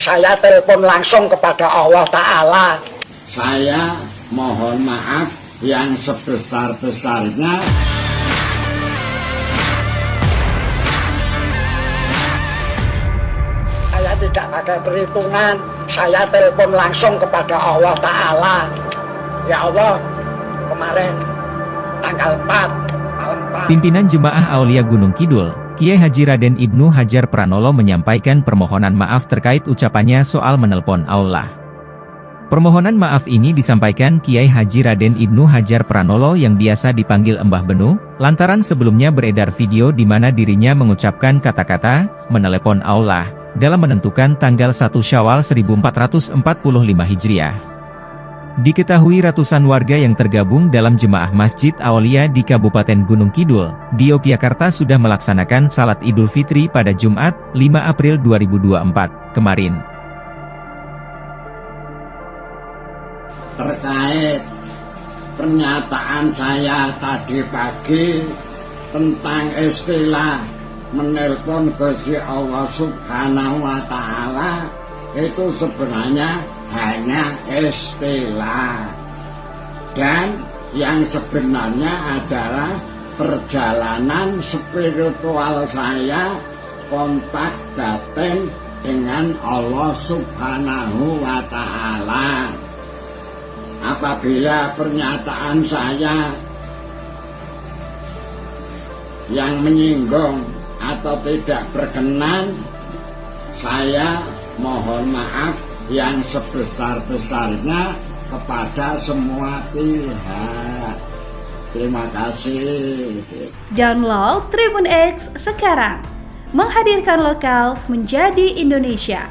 Saya telepon langsung kepada Allah Ta'ala. Saya mohon maaf yang sebesar-besarnya. Saya tidak pakai perhitungan. Saya telepon langsung kepada Allah Ta'ala. Ya Allah, kemarin tanggal 4 malam 4. Pimpinan Jemaah Aulia Gunung Kidul, Kiai Haji Raden Ibnu Hajar Pranolo menyampaikan permohonan maaf terkait ucapannya soal menelpon Allah. Permohonan maaf ini disampaikan Kiai Haji Raden Ibnu Hajar Pranolo yang biasa dipanggil Mbah Benu, lantaran sebelumnya beredar video di mana dirinya mengucapkan kata-kata menelepon Allah dalam menentukan tanggal 1 Syawal 1445 Hijriah. Diketahui ratusan warga yang tergabung dalam Jemaah Masjid Aulia di Kabupaten Gunung Kidul, di Yogyakarta sudah melaksanakan Salat Idul Fitri pada Jumat, 5 April 2024, kemarin. Terkait pernyataan saya tadi pagi tentang istilah menelpon Gusti Allah Subhanahu wa Ta'ala, itu sebenarnya hanya istilah, dan yang sebenarnya adalah perjalanan spiritual saya, kontak batin dengan Allah Subhanahu wa Ta'ala. Apabila pernyataan saya yang menyinggung atau tidak berkenan, saya mohon maaf yang sebesar-besarnya kepada semua pihak. Terima kasih. Download Tribun X sekarang, menghadirkan lokal menjadi Indonesia.